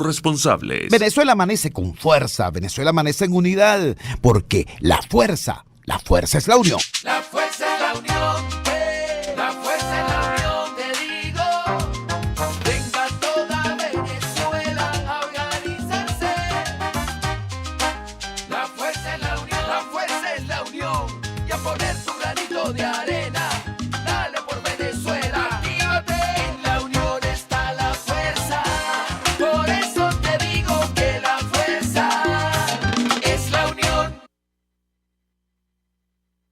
responsables. Venezuela amanece con fuerza, Venezuela amanece en unidad, porque la fuerza es la unión. La fuerza es la unión, la fuerza es la unión, te digo. Venga toda Venezuela a organizarse. La fuerza es la unión, la fuerza es la unión. Y a poner tu granito de arena, dale por Venezuela. Actívate, en la unión está la fuerza. Por eso te digo que la fuerza es la unión.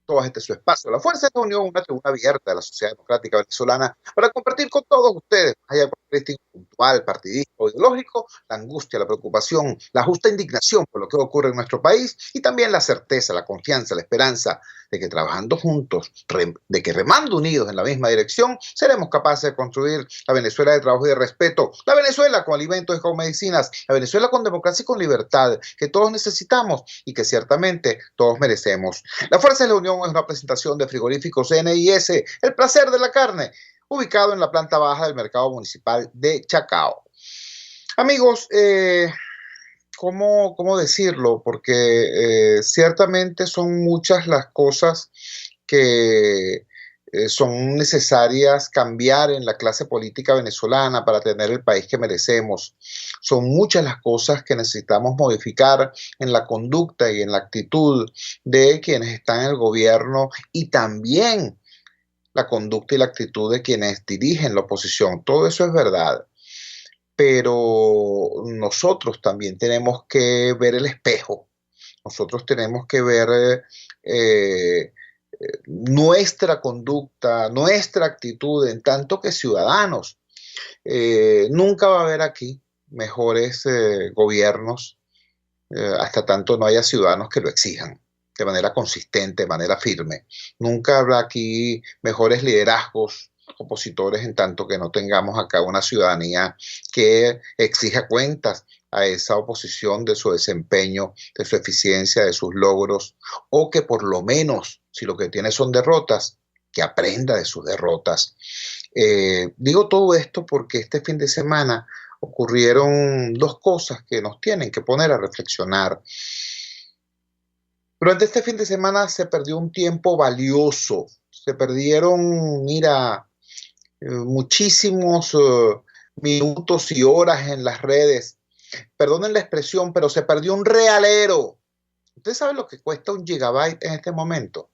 Todo este es su espacio. La Fuerza de la Unión, una tribuna abierta de la sociedad democrática venezolana para compartir con todos ustedes, haya cualquier distinto puntual, partidista o ideológico, la angustia, la preocupación, la justa indignación por lo que ocurre en nuestro país y también la certeza, la confianza, la esperanza de que trabajando juntos, de que remando unidos en la misma dirección, seremos capaces de construir la Venezuela de trabajo y de respeto, la Venezuela con alimentos y con medicinas, la Venezuela con democracia y con libertad, que todos necesitamos y que ciertamente todos merecemos. La Fuerza de la Unión es una presentación de Frigoríficos NIS, el placer de la carne, ubicado en la planta baja del mercado municipal de Chacao. Amigos, ¿cómo decirlo? Porque ciertamente son muchas las cosas que son necesarias cambiar en la clase política venezolana para tener el país que merecemos. Son muchas las cosas que necesitamos modificar en la conducta y en la actitud de quienes están en el gobierno y también la conducta y la actitud de quienes dirigen la oposición. Todo eso es verdad. Pero nosotros también tenemos que ver el espejo. Nosotros tenemos que ver nuestra conducta, nuestra actitud en tanto que ciudadanos. Nunca va a haber aquí mejores gobiernos hasta tanto no haya ciudadanos que lo exijan de manera consistente, de manera firme. Nunca habrá aquí mejores liderazgos opositores en tanto que no tengamos acá una ciudadanía que exija cuentas a esa oposición de su desempeño, de su eficiencia, de sus logros, o que por lo menos, si lo que tiene son derrotas, que aprenda de sus derrotas. Digo todo esto porque este fin de semana ocurrieron dos cosas que nos tienen que poner a reflexionar. Durante este fin de semana se perdió un tiempo valioso, se perdieron, mira, muchísimos minutos y horas en las redes. Perdonen la expresión, pero se perdió un realero. ¿Usted sabe lo que cuesta un gigabyte en este momento?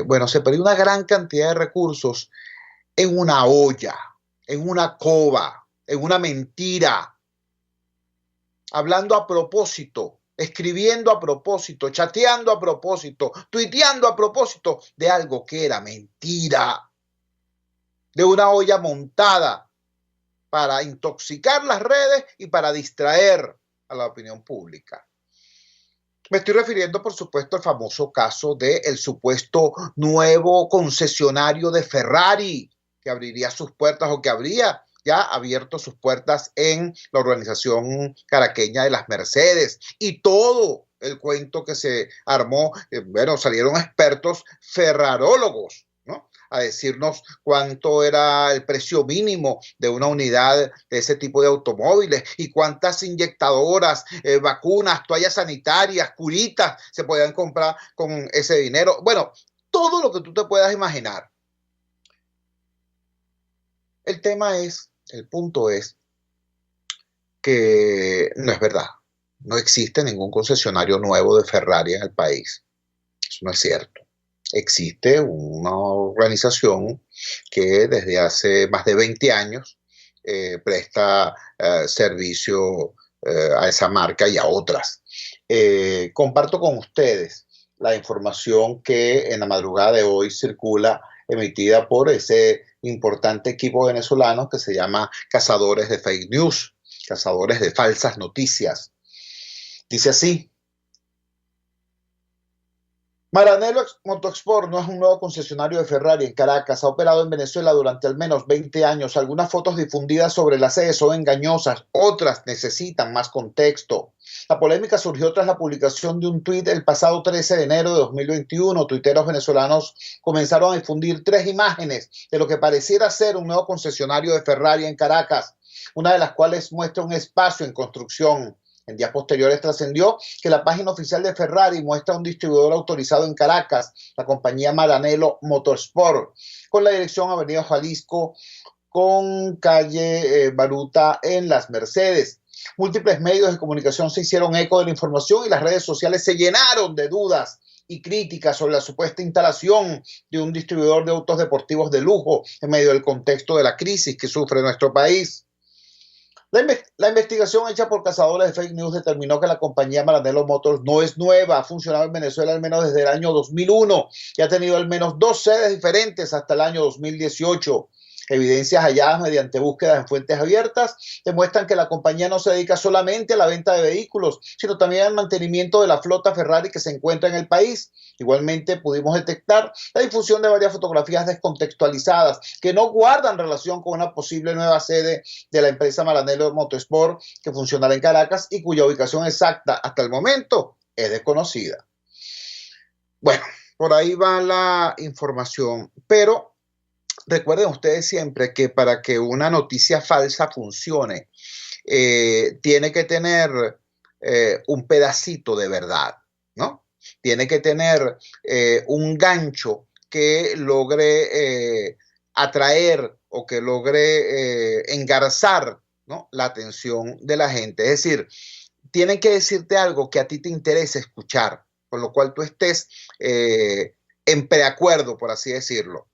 Bueno, se perdió una gran cantidad de recursos en una olla, en una coba, en una mentira, hablando a propósito, escribiendo a propósito, chateando a propósito, tuiteando a propósito de algo que era mentira, de una olla montada para intoxicar las redes y para distraer a la opinión pública. Me estoy refiriendo, por supuesto, al famoso caso del supuesto nuevo concesionario de Ferrari que abriría sus puertas o que habría ya abierto sus puertas en la organización caraqueña de las Mercedes y todo el cuento que se armó. Bueno, salieron expertos ferrarólogos, ¿no?, a decirnos cuánto era el precio mínimo de una unidad de ese tipo de automóviles y cuántas inyectadoras, vacunas, toallas sanitarias, curitas se podían comprar con ese dinero. Bueno, todo lo que tú te puedas imaginar. El punto es que no es verdad. No existe ningún concesionario nuevo de Ferrari en el país. Eso no es cierto. Existe una organización que desde hace más de 20 años presta servicio a esa marca y a otras. Comparto con ustedes la información que en la madrugada de hoy circula, emitida por ese importante equipo venezolano que se llama Cazadores de Fake News, Cazadores de Falsas Noticias. Dice así: Maranello Motorsport no es un nuevo concesionario de Ferrari en Caracas. Ha operado en Venezuela durante al menos 20 años. Algunas fotos difundidas sobre la sede son engañosas, otras necesitan más contexto. La polémica surgió tras la publicación de un tuit el pasado 13 de enero de 2021. Tuiteros venezolanos comenzaron a difundir 3 imágenes de lo que pareciera ser un nuevo concesionario de Ferrari en Caracas. una de las cuales muestra un espacio en construcción. En días posteriores trascendió que la página oficial de Ferrari muestra un distribuidor autorizado en Caracas, la compañía Maranello Motorsport, con la dirección Avenida Jalisco, con calle Baruta en Las Mercedes. Múltiples medios de comunicación se hicieron eco de la información y las redes sociales se llenaron de dudas y críticas sobre la supuesta instalación de un distribuidor de autos deportivos de lujo en medio del contexto de la crisis que sufre nuestro país. La investigación hecha por cazadores de fake news determinó que la compañía Maranello Motors no es nueva, ha funcionado en Venezuela al menos desde el año 2001 y ha tenido al menos 2 sedes diferentes hasta el año 2018. Evidencias halladas mediante búsquedas en fuentes abiertas demuestran que la compañía no se dedica solamente a la venta de vehículos, sino también al mantenimiento de la flota Ferrari que se encuentra en el país. Igualmente pudimos detectar la difusión de varias fotografías descontextualizadas que no guardan relación con una posible nueva sede de la empresa Maranello Motorsport que funcionará en Caracas y cuya ubicación exacta hasta el momento es desconocida. Bueno, por ahí va la información, pero recuerden ustedes siempre que para que una noticia falsa funcione, tiene que tener un pedacito de verdad, ¿no? Tiene que tener un gancho que logre atraer o que logre engarzar, ¿no?, la atención de la gente. Es decir, tienen que decirte algo que a ti te interese escuchar, con lo cual tú estés en preacuerdo, por así decirlo.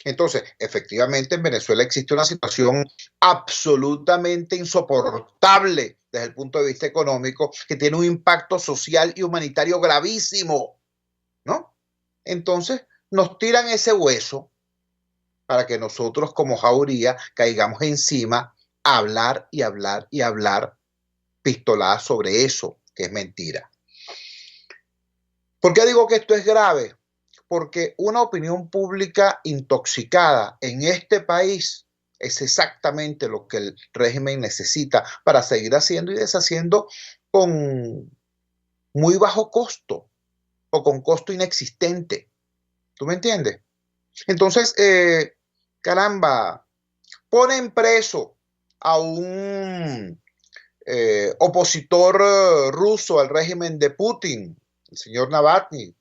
Entonces, efectivamente, en Venezuela existe una situación absolutamente insoportable desde el punto de vista económico, que tiene un impacto social y humanitario gravísimo, ¿no? Entonces, nos tiran ese hueso para que nosotros, como jauría, caigamos encima a hablar y hablar y hablar pistoladas sobre eso, que es mentira. ¿Por qué digo que esto es grave? Porque una opinión pública intoxicada en este país es exactamente lo que el régimen necesita para seguir haciendo y deshaciendo con muy bajo costo o con costo inexistente. ¿Tú me entiendes? Entonces, caramba, ponen preso a un opositor ruso al régimen de Putin, el señor Navalny,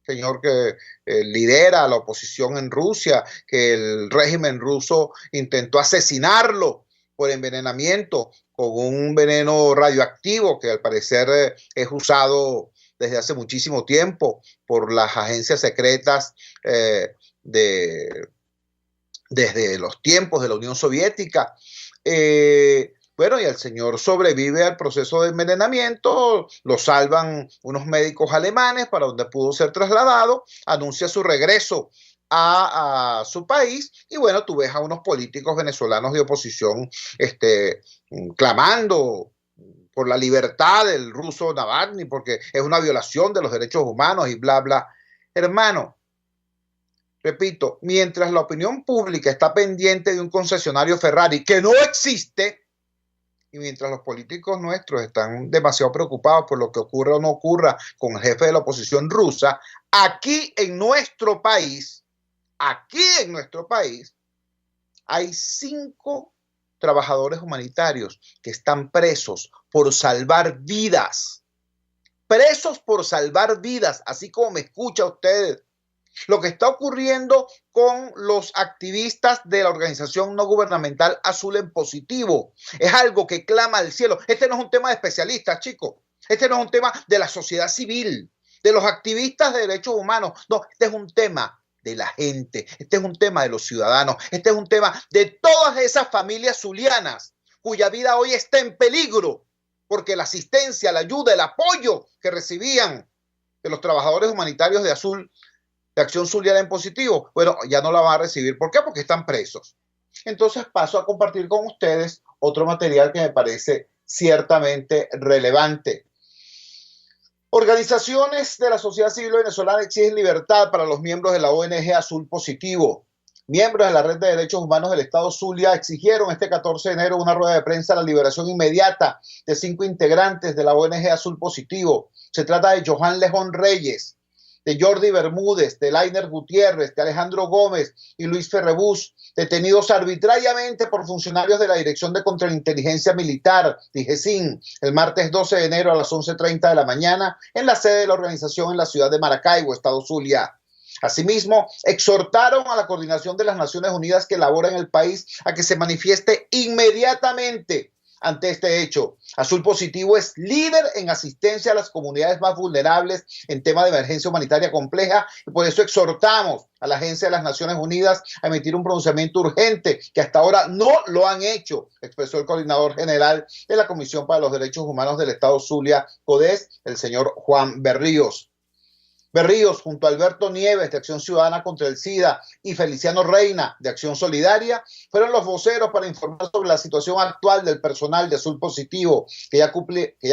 señor que lidera la oposición en Rusia, que el régimen ruso intentó asesinarlo por envenenamiento con un veneno radioactivo que al parecer es usado desde hace muchísimo tiempo por las agencias secretas desde los tiempos de la Unión Soviética. Bueno, y el señor sobrevive al proceso de envenenamiento, lo salvan unos médicos alemanes para donde pudo ser trasladado, anuncia su regreso a su país y bueno, tú ves a unos políticos venezolanos de oposición clamando por la libertad del ruso Navalny porque es una violación de los derechos humanos y bla, bla. Hermano, repito, mientras la opinión pública está pendiente de un concesionario Ferrari que no existe, y mientras los políticos nuestros están demasiado preocupados por lo que ocurra o no ocurra con el jefe de la oposición rusa, aquí en nuestro país, hay 5 trabajadores humanitarios que están presos por salvar vidas. Presos por salvar vidas, así como me escucha usted. Lo que está ocurriendo con los activistas de la organización no gubernamental Azul en Positivo es algo que clama al cielo. Este no es un tema de especialistas, chicos. Este no es un tema de la sociedad civil, de los activistas de derechos humanos. No, este es un tema de la gente. Este es un tema de los ciudadanos. Este es un tema de todas esas familias zulianas cuya vida hoy está en peligro porque la asistencia, la ayuda, el apoyo que recibían de los trabajadores humanitarios de Azul, de Acción Zuliana en Positivo, bueno, ya no la van a recibir. ¿Por qué? Porque están presos. Entonces paso a compartir con ustedes otro material que me parece ciertamente relevante. Organizaciones de la sociedad civil venezolana exigen libertad para los miembros de la ONG Azul Positivo. Miembros de la Red de Derechos Humanos del Estado Zulia exigieron este 14 de enero una rueda de prensa la liberación inmediata de 5 integrantes de la ONG Azul Positivo. Se trata de Johan Lejón Reyes, de Jordi Bermúdez, de Lainer Gutiérrez, de Alejandro Gómez y Luis Ferrebús, detenidos arbitrariamente por funcionarios de la Dirección de Contrainteligencia Militar, DIGESIN, el martes 12 de enero a las 11:30 de la mañana en la sede de la organización en la ciudad de Maracaibo, Estado Zulia. Asimismo, exhortaron a la Coordinación de las Naciones Unidas que labora en el país a que se manifieste inmediatamente ante este hecho. Azul Positivo es líder en asistencia a las comunidades más vulnerables en tema de emergencia humanitaria compleja y por eso exhortamos a la Agencia de las Naciones Unidas a emitir un pronunciamiento urgente que hasta ahora no lo han hecho, expresó el coordinador general de la Comisión para los Derechos Humanos del Estado Zulia, CODES, el señor Juan Berríos. Berríos, junto a Alberto Nieves, de Acción Ciudadana contra el SIDA, y Feliciano Reina, de Acción Solidaria, fueron los voceros para informar sobre la situación actual del personal de Azul Positivo, que ya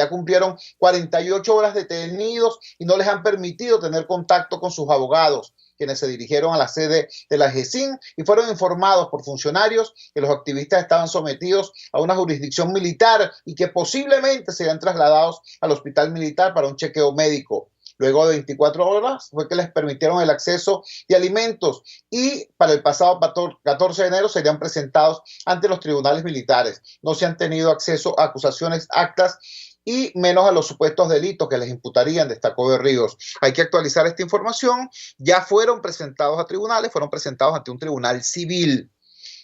cumplieron 48 horas detenidos y no les han permitido tener contacto con sus abogados, quienes se dirigieron a la sede de la GESIN y fueron informados por funcionarios que los activistas estaban sometidos a una jurisdicción militar y que posiblemente serían trasladados al hospital militar para un chequeo médico. Luego de 24 horas fue que les permitieron el acceso de alimentos y para el pasado 14 de enero serían presentados ante los tribunales militares. No se han tenido acceso a acusaciones, actas y menos a los supuestos delitos que les imputarían, destacó Berríos. Hay que actualizar esta información. Ya fueron presentados a tribunales, fueron presentados ante un tribunal civil,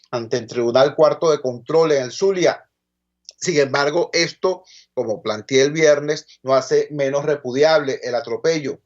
ante el Tribunal Cuarto de Control en el Zulia. Sin embargo, esto, como planteé el viernes, no hace menos repudiable el atropello.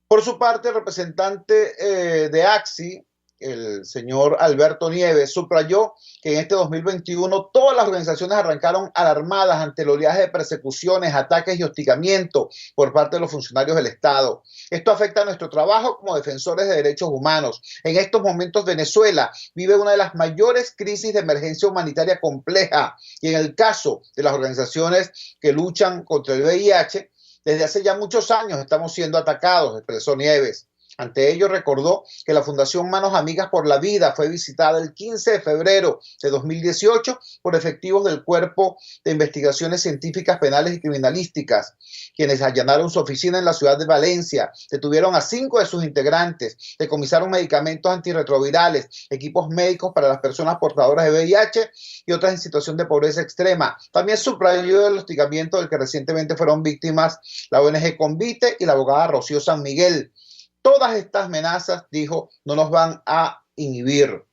Por su parte, el representante de AXI, el señor Alberto Nieves, subrayó que en este 2021 todas las organizaciones arrancaron alarmadas ante el oleaje de persecuciones, ataques y hostigamiento por parte de los funcionarios del Estado. Esto afecta a nuestro trabajo como defensores de derechos humanos. En estos momentos Venezuela vive una de las mayores crisis de emergencia humanitaria compleja y en el caso de las organizaciones que luchan contra el VIH, desde hace ya muchos años estamos siendo atacados, expresó Nieves. Ante ello recordó que la Fundación Manos Amigas por la Vida fue visitada el 15 de febrero de 2018 por efectivos del Cuerpo de Investigaciones Científicas Penales y Criminalísticas, quienes allanaron su oficina en la ciudad de Valencia, detuvieron a 5 de sus integrantes, decomisaron medicamentos antirretrovirales, equipos médicos para las personas portadoras de VIH y otras en situación de pobreza extrema. También subrayó el hostigamiento del que recientemente fueron víctimas la ONG Convite y la abogada Rocío San Miguel. Todas estas amenazas, dijo, no nos van a inhibir.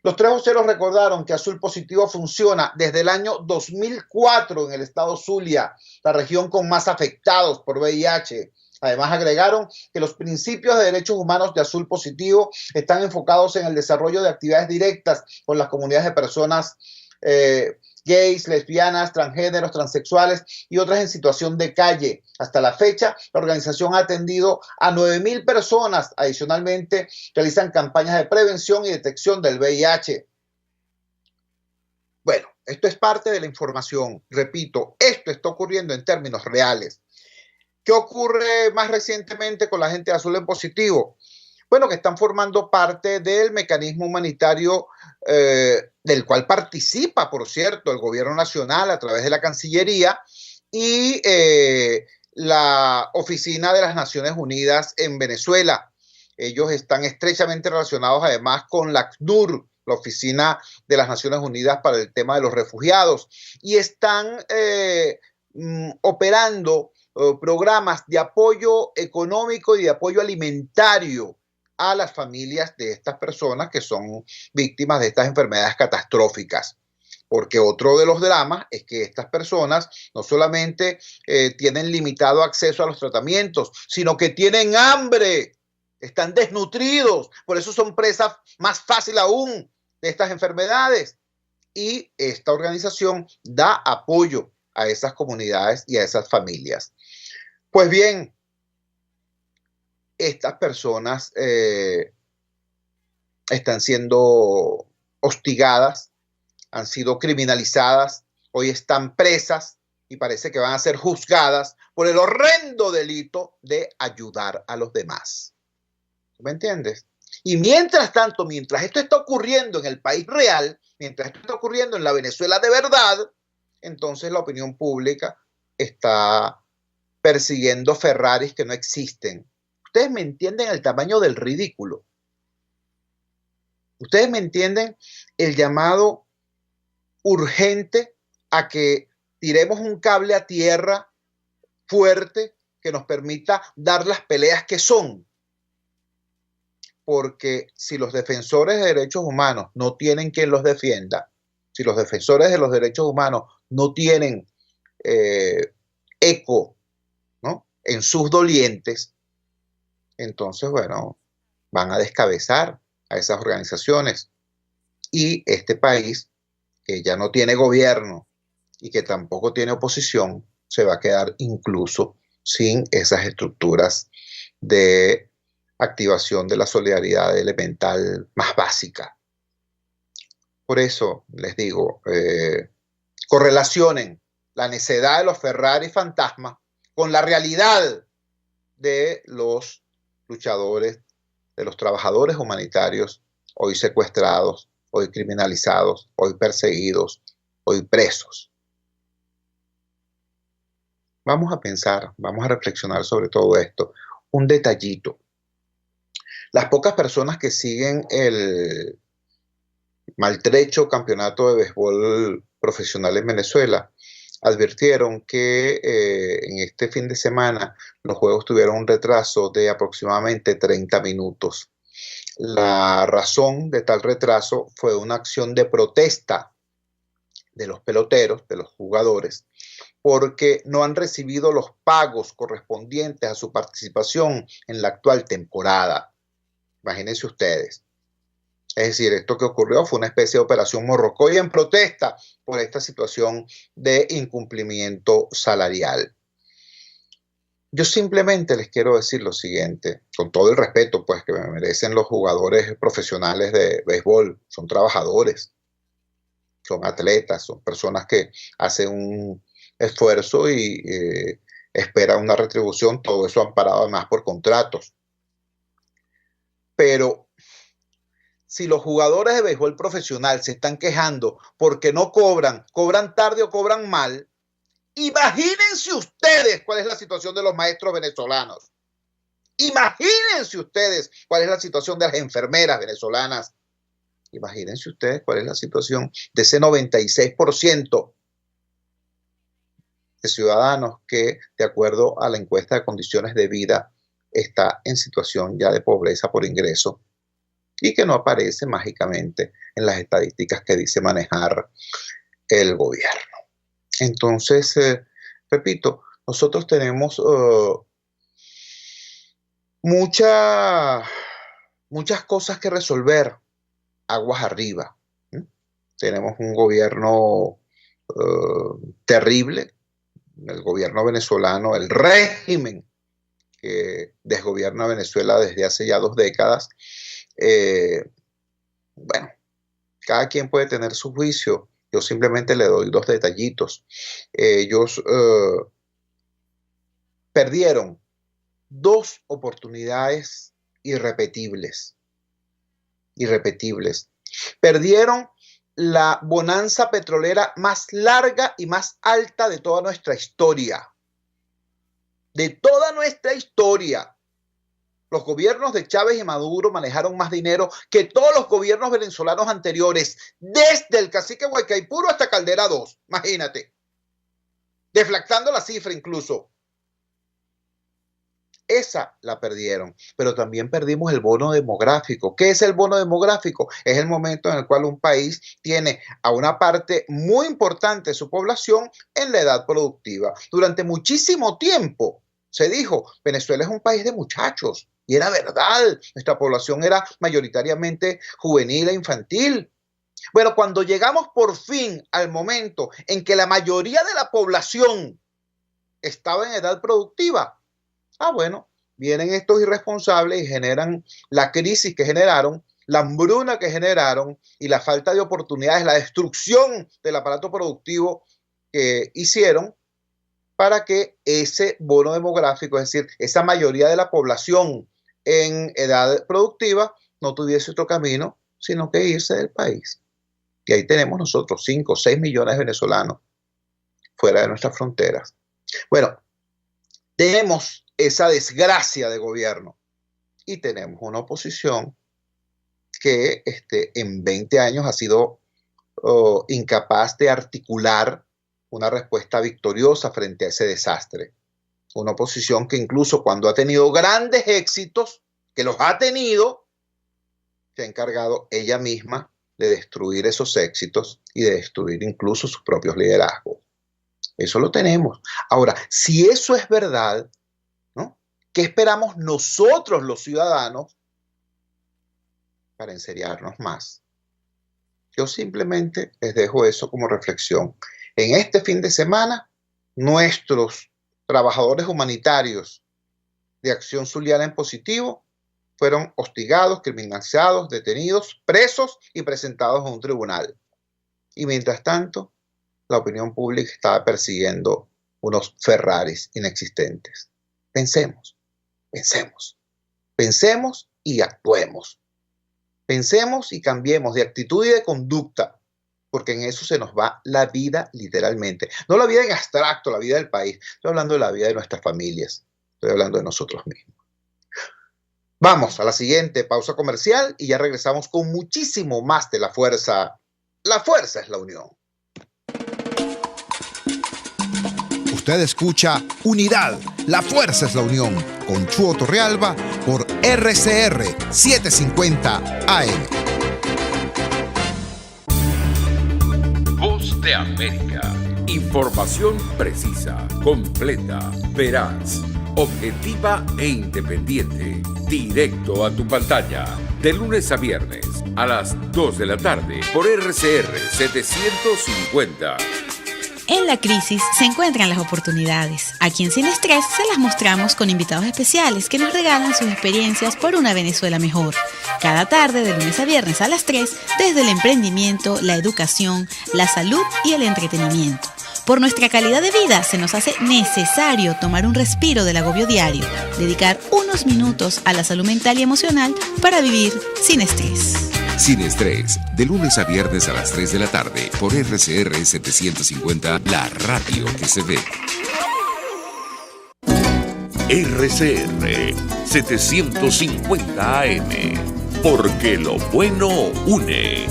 Los tres voceros recordaron que Azul Positivo funciona desde el año 2004 en el estado Zulia, la región con más afectados por VIH. Además, agregaron que los principios de derechos humanos de Azul Positivo están enfocados en el desarrollo de actividades directas con las comunidades de personas gays, lesbianas, transgéneros, transexuales y otras en situación de calle. Hasta la fecha, la organización ha atendido a 9,000 personas. Adicionalmente, realizan campañas de prevención y detección del VIH. Bueno, esto es parte de la información. Repito, esto está ocurriendo en términos reales. ¿Qué ocurre más recientemente con la gente de Azul en Positivo? Bueno, que están formando parte del mecanismo humanitario del cual participa, por cierto, el gobierno nacional a través de la Cancillería y la Oficina de las Naciones Unidas en Venezuela. Ellos están estrechamente relacionados además con la ACNUR, la Oficina de las Naciones Unidas para el tema de los refugiados, y están operando programas de apoyo económico y de apoyo alimentario a las familias de estas personas que son víctimas de estas enfermedades catastróficas. Porque otro de los dramas es que estas personas no solamente tienen limitado acceso a los tratamientos, sino que tienen hambre, están desnutridos, por eso son presas más fácil aún de estas enfermedades. Y esta organización da apoyo a esas comunidades y a esas familias. Pues bien, estas personas están siendo hostigadas, han sido criminalizadas, hoy están presas y parece que van a ser juzgadas por el horrendo delito de ayudar a los demás. ¿Me entiendes? Y mientras tanto, mientras esto está ocurriendo en el país real, mientras esto está ocurriendo en la Venezuela de verdad, entonces la opinión pública está persiguiendo Ferraris que no existen. Ustedes me entienden el tamaño del ridículo. Ustedes me entienden el llamado urgente a que tiremos un cable a tierra fuerte que nos permita dar las peleas que son. Porque si los defensores de derechos humanos no tienen quien los defienda, si los defensores de los derechos humanos no tienen eco, ¿no?, en sus dolientes, entonces, bueno, van a descabezar a esas organizaciones. Y este país, que ya no tiene gobierno y que tampoco tiene oposición, se va a quedar incluso sin esas estructuras de activación de la solidaridad elemental más básica. Por eso les digo, correlacionen la necedad de los Ferrari fantasma con la realidad de los luchadores, de los trabajadores humanitarios, hoy secuestrados, hoy criminalizados, hoy perseguidos, hoy presos. Vamos a pensar, vamos a reflexionar sobre todo esto. Un detallito. Las pocas personas que siguen el maltrecho campeonato de béisbol profesional en Venezuela advirtieron que en este fin de semana los juegos tuvieron un retraso de aproximadamente 30 minutos. La razón de tal retraso fue una acción de protesta de los peloteros, de los jugadores, porque no han recibido los pagos correspondientes a su participación en la actual temporada. Imagínense ustedes. Es decir, esto que ocurrió fue una especie de operación Morrocoy en protesta por esta situación de incumplimiento salarial. Yo simplemente les quiero decir lo siguiente, con todo el respeto pues, que me merecen los jugadores profesionales de béisbol. Son trabajadores, son atletas, son personas que hacen un esfuerzo y esperan una retribución, todo eso amparado además por contratos. Pero si los jugadores de béisbol profesional se están quejando porque no cobran, cobran tarde o cobran mal, imagínense ustedes cuál es la situación de los maestros venezolanos. Imagínense ustedes cuál es la situación de las enfermeras venezolanas. Imagínense ustedes cuál es la situación de ese 96% de ciudadanos que, de acuerdo a la encuesta de condiciones de vida, está en situación ya de pobreza por ingreso y que no aparece mágicamente en las estadísticas que dice manejar el gobierno. Entonces, repito, nosotros tenemos muchas cosas que resolver aguas arriba. Tenemos un gobierno terrible, el gobierno venezolano, el régimen que desgobierna Venezuela desde hace ya 2 décadas. Bueno, cada quien puede tener su juicio. Yo simplemente le doy 2 detallitos. Ellos perdieron 2 oportunidades irrepetibles. Perdieron la bonanza petrolera más larga y más alta de toda nuestra historia. De toda nuestra historia. Los gobiernos de Chávez y Maduro manejaron más dinero que todos los gobiernos venezolanos anteriores, desde el cacique Guaycaipuro hasta Caldera II. Imagínate. Deflactando la cifra incluso. Esa la perdieron, pero también perdimos el bono demográfico. ¿Qué es el bono demográfico? Es el momento en el cual un país tiene a una parte muy importante de su población en la edad productiva. Durante muchísimo tiempo se dijo, Venezuela es un país de muchachos, y era verdad, nuestra población era mayoritariamente juvenil e infantil. Bueno, cuando llegamos por fin al momento en que la mayoría de la población estaba en edad productiva, bueno, vienen estos irresponsables y generan la crisis que generaron, la hambruna que generaron y la falta de oportunidades, la destrucción del aparato productivo que hicieron para que ese bono demográfico, es decir, esa mayoría de la población en edad productiva, no tuviese otro camino sino que irse del país. Y ahí tenemos nosotros 5 o 6 millones de venezolanos fuera de nuestras fronteras. Bueno, Tenemos esa desgracia de gobierno y tenemos una oposición que en 20 años ha sido incapaz de articular una respuesta victoriosa frente a ese desastre. Una oposición que incluso cuando ha tenido grandes éxitos, que los ha tenido, se ha encargado ella misma de destruir esos éxitos y de destruir incluso sus propios liderazgos. Eso lo tenemos. Ahora, si eso es verdad, ¿no? ¿Qué esperamos nosotros los ciudadanos para enseriarnos más? Yo simplemente les dejo eso como reflexión. En este fin de semana, nuestros trabajadores humanitarios de Acción Zuliana en Positivo fueron hostigados, criminalizados, detenidos, presos y presentados a un tribunal. Y mientras tanto, la opinión pública estaba persiguiendo unos Ferraris inexistentes. Pensemos, pensemos, pensemos y actuemos. Pensemos y cambiemos de actitud y de conducta, porque en eso se nos va la vida literalmente. No la vida en abstracto, la vida del país. Estoy hablando de la vida de nuestras familias. Estoy hablando de nosotros mismos. Vamos a la siguiente pausa comercial y ya regresamos con muchísimo más de La Fuerza. La fuerza es la unión. Usted escucha Unidad, la fuerza es la unión, con Chuo Torrealba por RCR 750 AM. Voz de América. Información precisa, completa, veraz, objetiva e independiente. Directo a tu pantalla. De lunes a viernes a las 2 de la tarde por RCR 750. En la crisis se encuentran las oportunidades. Aquí en Sin Estrés se las mostramos con invitados especiales que nos regalan sus experiencias por una Venezuela mejor. Cada tarde, de lunes a viernes a las 3, desde el emprendimiento, la educación, la salud y el entretenimiento. Por nuestra calidad de vida se nos hace necesario tomar un respiro del agobio diario, dedicar unos minutos a la salud mental y emocional para vivir sin estrés. Sin Estrés, de lunes a viernes a las 3 de la tarde por RCR 750, la radio que se ve. RCR 750 AM, porque lo bueno une.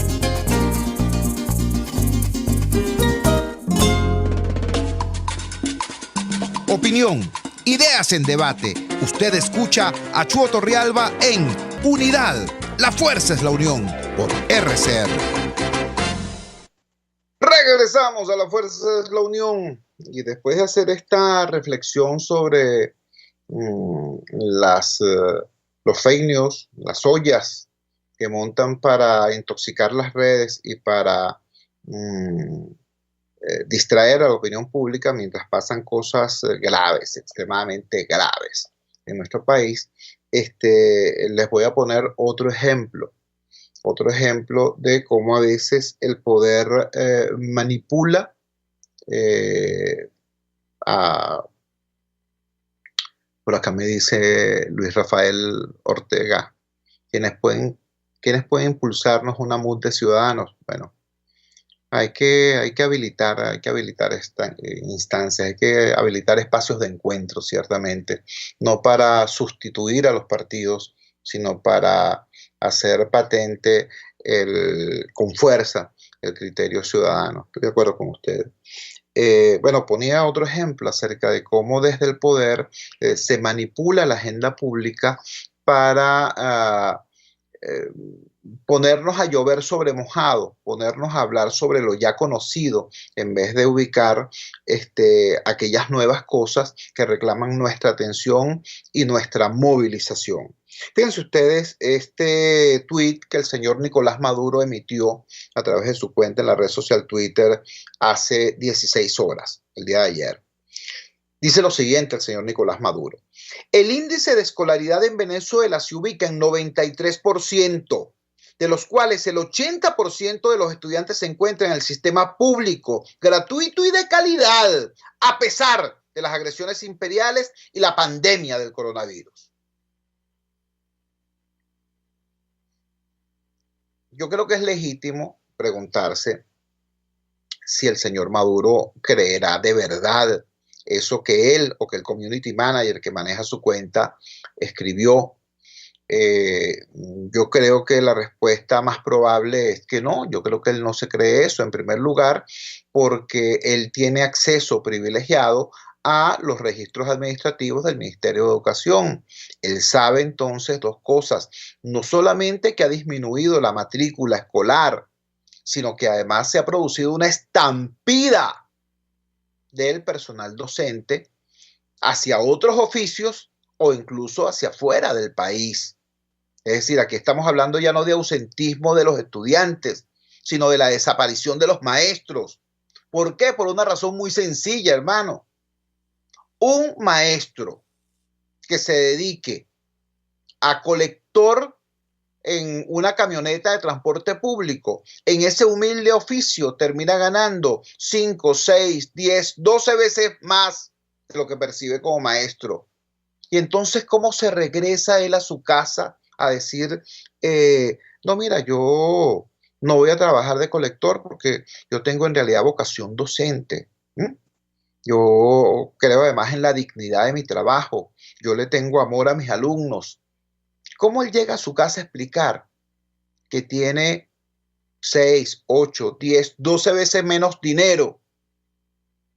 Opinión, ideas en debate. Usted escucha a Chuo Torrealba en Unidad. La fuerza es la unión por RCR. Regresamos a La Fuerza es la Unión. Y después de hacer esta reflexión sobre los fake news, las ollas que montan para intoxicar las redes y para distraer a la opinión pública mientras pasan cosas graves, extremadamente graves en nuestro país, les voy a poner otro ejemplo de cómo a veces el poder manipula por acá me dice Luis Rafael Ortega, ¿quiénes pueden impulsarnos una MUD de ciudadanos? Bueno, hay que habilitar esta instancia, hay que habilitar espacios de encuentro, ciertamente, no para sustituir a los partidos, sino para hacer patente con fuerza el criterio ciudadano. Estoy de acuerdo con ustedes. Bueno, ponía otro ejemplo acerca de cómo desde el poder se manipula la agenda pública para ponernos a llover sobre mojado, ponernos a hablar sobre lo ya conocido, en vez de ubicar aquellas nuevas cosas que reclaman nuestra atención y nuestra movilización. Fíjense ustedes este tweet que el señor Nicolás Maduro emitió a través de su cuenta en la red social Twitter hace 16 horas, el día de ayer. Dice lo siguiente el señor Nicolás Maduro: el índice de escolaridad en Venezuela se ubica en 93%, de los cuales el 80% de los estudiantes se encuentran en el sistema público, gratuito y de calidad, a pesar de las agresiones imperiales y la pandemia del coronavirus. Yo creo que es legítimo preguntarse si el señor Maduro creerá de verdad eso que él o que el community manager que maneja su cuenta escribió. Yo creo que la respuesta más probable es que no. Yo creo que él no se cree eso, en primer lugar, porque él tiene acceso privilegiado a los registros administrativos del Ministerio de Educación. Él sabe entonces dos cosas: no solamente que ha disminuido la matrícula escolar, sino que además se ha producido una estampida del personal docente hacia otros oficios o incluso hacia afuera del país. Es decir, aquí estamos hablando ya no de ausentismo de los estudiantes, sino de la desaparición de los maestros. ¿Por qué? Por una razón muy sencilla, hermano. Un maestro que se dedique a colector en una camioneta de transporte público, en ese humilde oficio termina ganando 5, 6, 10, 12 veces más de lo que percibe como maestro. Y entonces, ¿cómo se regresa él a su casa a decir, no, mira, yo no voy a trabajar de colector porque yo tengo en realidad vocación docente? Yo creo además en la dignidad de mi trabajo. Yo le tengo amor a mis alumnos. ¿Cómo él llega a su casa a explicar que tiene 6, 8, 10, 12 veces menos dinero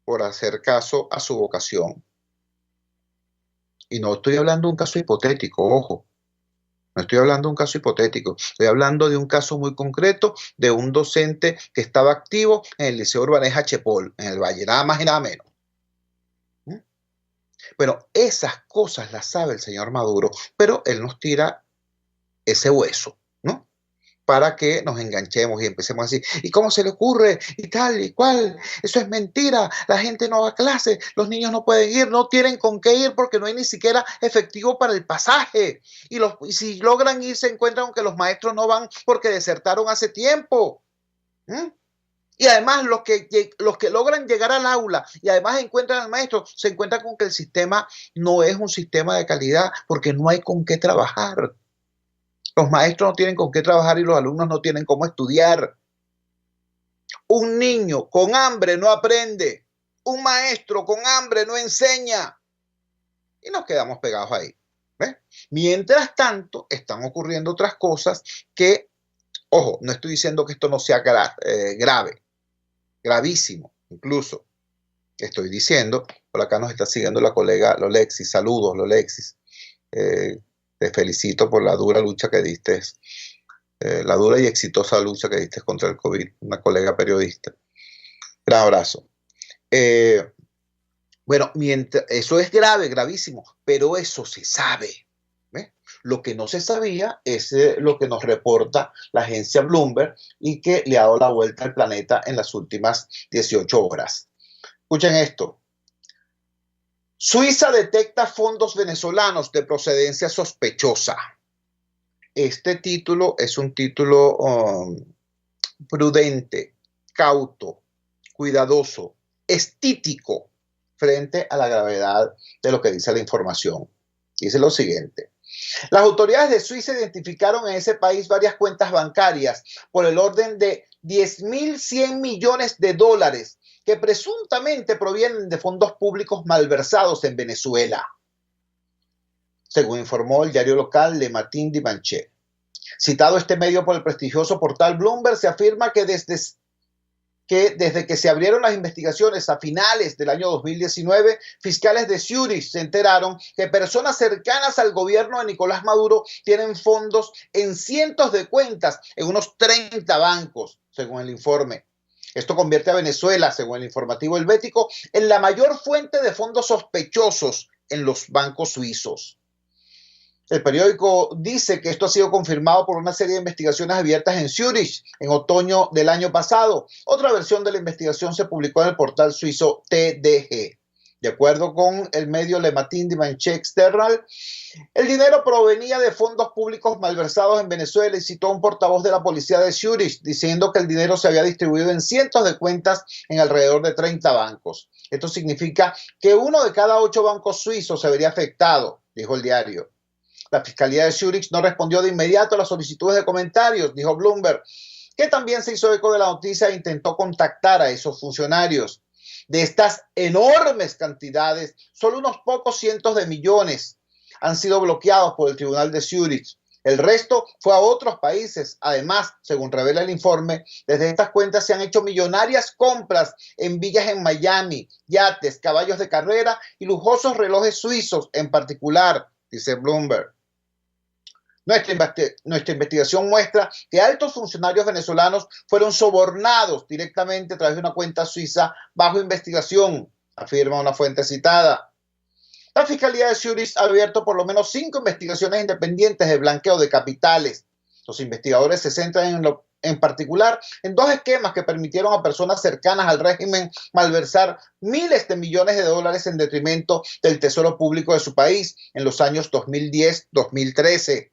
por hacer caso a su vocación? Y no estoy hablando de un caso hipotético, ojo. No estoy hablando de un caso hipotético. Estoy hablando de un caso muy concreto de un docente que estaba activo en el Liceo Urbaneja Chepol, en el Valle, nada más y nada menos. Bueno, esas cosas las sabe el señor Maduro, pero él nos tira ese hueso, ¿no? Para que nos enganchemos y empecemos a decir, ¿y cómo se le ocurre? Y tal y cual, eso es mentira, la gente no va a clase, los niños no pueden ir, no tienen con qué ir porque no hay ni siquiera efectivo para el pasaje. Y si logran ir, se encuentran con que los maestros no van porque desertaron hace tiempo. Y además los que logran llegar al aula y además encuentran al maestro, se encuentran con que el sistema no es un sistema de calidad porque no hay con qué trabajar. Los maestros no tienen con qué trabajar y los alumnos no tienen cómo estudiar. Un niño con hambre no aprende. Un maestro con hambre no enseña. Y nos quedamos pegados ahí. ¿Ves? Mientras tanto, están ocurriendo otras cosas que, ojo, no estoy diciendo que esto no sea grave, gravísimo incluso. Estoy diciendo, por acá nos está siguiendo la colega Lolexis. Saludos, Lolexis. Te felicito por la dura lucha que diste, la dura y exitosa lucha que diste contra el COVID, una colega periodista. Gran abrazo. Bueno, eso es grave, gravísimo, pero eso se sabe. ¿Ves? Lo que no se sabía es lo que nos reporta la agencia Bloomberg y que le ha dado la vuelta al planeta en las últimas 18 horas. Escuchen esto. Suiza detecta fondos venezolanos de procedencia sospechosa. Este título es un título prudente, cauto, cuidadoso, estítico frente a la gravedad de lo que dice la información. Dice lo siguiente. Las autoridades de Suiza identificaron en ese país varias cuentas bancarias por el orden de 10.100 millones de dólares que presuntamente provienen de fondos públicos malversados en Venezuela, según informó el diario local Le Matin Dimanche. Citado este medio por el prestigioso portal Bloomberg, se afirma que desde que se abrieron las investigaciones a finales del año 2019, fiscales de Zurich se enteraron que personas cercanas al gobierno de Nicolás Maduro tienen fondos en cientos de cuentas en unos 30 bancos, según el informe. Esto convierte a Venezuela, según el informativo helvético, en la mayor fuente de fondos sospechosos en los bancos suizos. El periódico dice que esto ha sido confirmado por una serie de investigaciones abiertas en Zurich en otoño del año pasado. Otra versión de la investigación se publicó en el portal suizo TDG. De acuerdo con el medio Le Matin Dimanche External, el dinero provenía de fondos públicos malversados en Venezuela y citó a un portavoz de la policía de Zurich diciendo que el dinero se había distribuido en cientos de cuentas en alrededor de 30 bancos. Esto significa que 1 de cada 8 bancos suizos se vería afectado, dijo el diario. La Fiscalía de Zurich no respondió de inmediato a las solicitudes de comentarios, dijo Bloomberg, que también se hizo eco de la noticia e intentó contactar a esos funcionarios. De estas enormes cantidades, solo unos pocos cientos de millones han sido bloqueados por el Tribunal de Zúrich. El resto fue a otros países. Además, según revela el informe, desde estas cuentas se han hecho millonarias compras en villas en Miami, yates, caballos de carrera y lujosos relojes suizos en particular, dice Bloomberg. Nuestra investigación muestra que altos funcionarios venezolanos fueron sobornados directamente a través de una cuenta suiza bajo investigación, afirma una fuente citada. La Fiscalía de Zúrich ha abierto por lo menos 5 investigaciones independientes de blanqueo de capitales. Los investigadores se centran en particular en 2 esquemas que permitieron a personas cercanas al régimen malversar miles de millones de dólares en detrimento del tesoro público de su país en los años 2010-2013.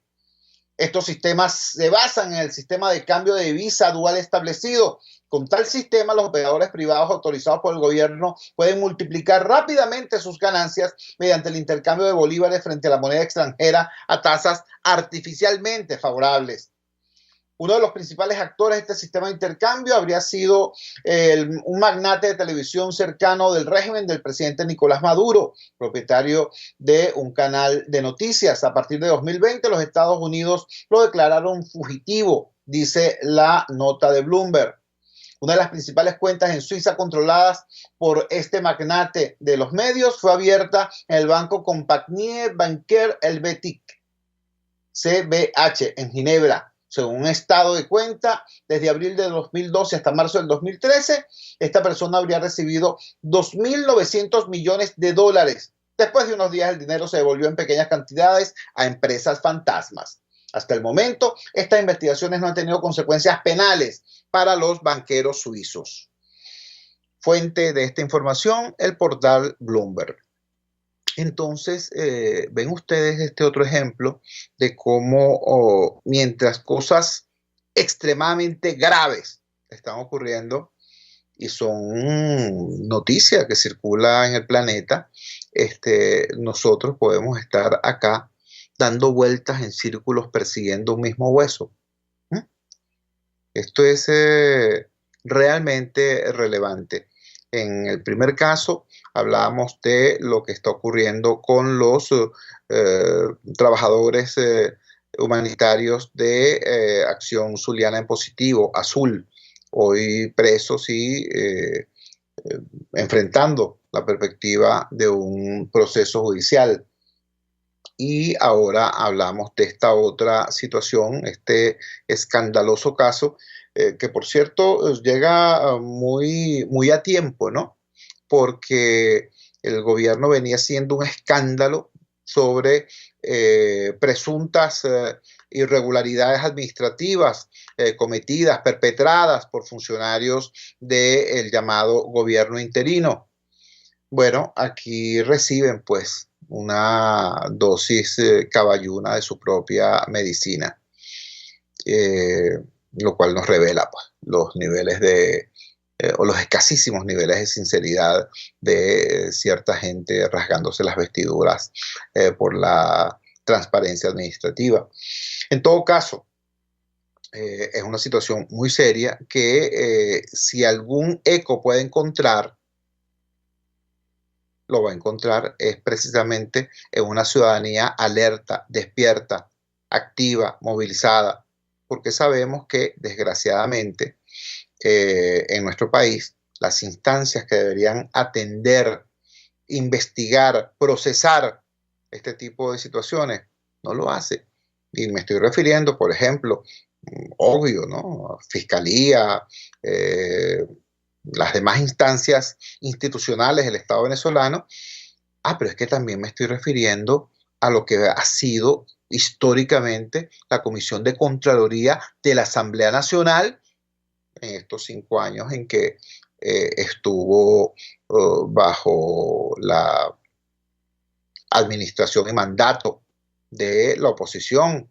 Estos sistemas se basan en el sistema de cambio de divisa dual establecido. Con tal sistema, los operadores privados autorizados por el gobierno pueden multiplicar rápidamente sus ganancias mediante el intercambio de bolívares frente a la moneda extranjera a tasas artificialmente favorables. Uno de los principales actores de este sistema de intercambio habría sido un magnate de televisión cercano del régimen del presidente Nicolás Maduro, propietario de un canal de noticias. A partir de 2020, los Estados Unidos lo declararon fugitivo, dice la nota de Bloomberg. Una de las principales cuentas en Suiza controladas por este magnate de los medios fue abierta en el banco Compagnie Bancaire Helvétique, CBH, en Ginebra. Según un estado de cuenta, desde abril de 2012 hasta marzo del 2013, esta persona habría recibido 2.900 millones de dólares. Después de unos días, el dinero se devolvió en pequeñas cantidades a empresas fantasmas. Hasta el momento, estas investigaciones no han tenido consecuencias penales para los banqueros suizos. Fuente de esta información, el portal Bloomberg. Entonces, ven ustedes este otro ejemplo de cómo mientras cosas extremadamente graves están ocurriendo y son noticias que circulan en el planeta, nosotros podemos estar acá dando vueltas en círculos persiguiendo un mismo hueso. Esto es realmente relevante. En el primer caso, hablábamos de lo que está ocurriendo con los trabajadores humanitarios de Acción Zuliana en Positivo, Azul, hoy presos y enfrentando la perspectiva de un proceso judicial. Y ahora hablamos de esta otra situación, este escandaloso caso, que por cierto llega muy a tiempo, ¿no? Porque el gobierno venía haciendo un escándalo sobre presuntas irregularidades administrativas cometidas, perpetradas por funcionarios del llamado gobierno interino. Bueno, aquí reciben pues una dosis caballuna de su propia medicina, lo cual nos revela pues, los niveles o los escasísimos niveles de sinceridad de cierta gente rasgándose las vestiduras por la transparencia administrativa. En todo caso, es una situación muy seria que si algún eco puede encontrar, lo va a encontrar es precisamente en una ciudadanía alerta, despierta, activa, movilizada, porque sabemos que desgraciadamente en nuestro país las instancias que deberían atender, investigar, procesar este tipo de situaciones no lo hace. Y me estoy refiriendo, por ejemplo, obvio, ¿no? Fiscalía, las demás instancias institucionales del Estado venezolano. Pero es que también me estoy refiriendo a lo que ha sido históricamente la Comisión de Contraloría de la Asamblea Nacional en estos 5 años en que estuvo bajo la administración y mandato de la oposición.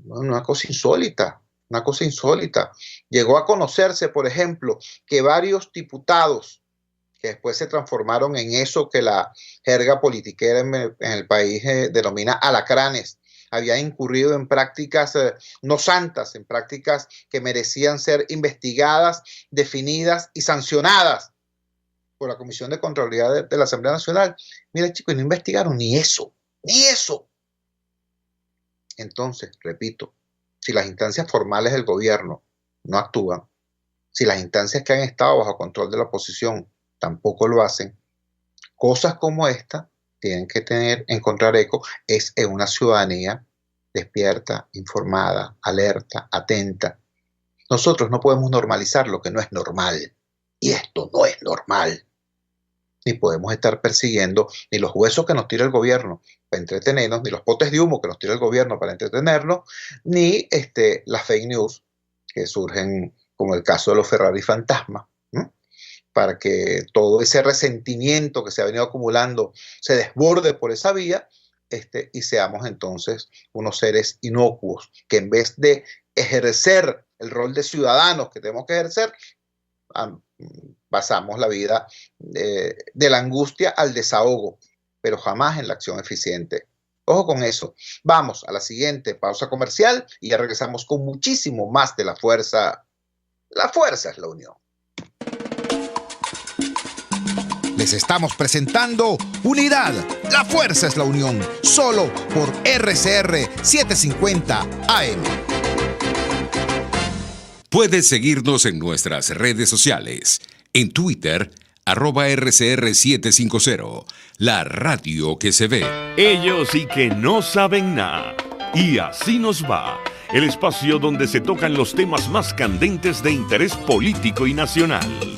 Una cosa insólita. Una cosa insólita. Llegó a conocerse, por ejemplo, que varios diputados que después se transformaron en eso que la jerga politiquera en el país denomina alacranes, habían incurrido en prácticas no santas, en prácticas que merecían ser investigadas, definidas y sancionadas. por la Comisión de Contraloría de la Asamblea Nacional. Mira, chicos, no investigaron ni eso, ni eso. Entonces, repito, si las instancias formales del gobierno no actúan, si las instancias que han estado bajo control de la oposición tampoco lo hacen, cosas como esta tienen que encontrar eco es en una ciudadanía despierta, informada, alerta, atenta. Nosotros no podemos normalizar lo que no es normal, y esto no es normal. Ni podemos estar persiguiendo ni los huesos que nos tira el gobierno para entretenernos, ni los potes de humo que nos tira el gobierno para entretenernos, ni las fake news que surgen, como el caso de los Ferrari fantasma, ¿no? Para que todo ese resentimiento que se ha venido acumulando se desborde por esa vía, y seamos entonces unos seres inocuos, que en vez de ejercer el rol de ciudadanos que tenemos que ejercer, pasamos la vida de la angustia al desahogo, pero jamás en la acción eficiente. Ojo con eso. Vamos a la siguiente pausa comercial y ya regresamos con muchísimo más de La Fuerza. La fuerza es la unión. Les estamos presentando Unidad. La fuerza es la unión. Solo por RCR 750 AM. Puedes seguirnos en nuestras redes sociales. En Twitter, @RCR750. La radio que se ve. Ellos sí que no saben nada. Y así nos va. El espacio donde se tocan los temas más candentes de interés político y nacional.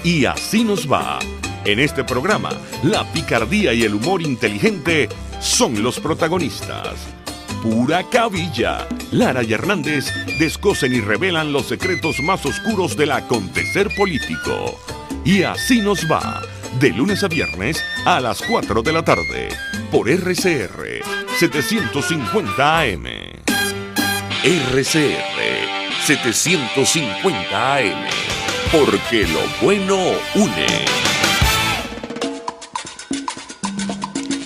Y así nos va. En este programa, la picardía y el humor inteligente son los protagonistas. Pura cabilla. Lara y Hernández descosen y revelan los secretos más oscuros del acontecer político. Y así nos va. De lunes a viernes a las 4 de la tarde. Por RCR 750 AM. RCR 750 AM. Porque lo bueno une.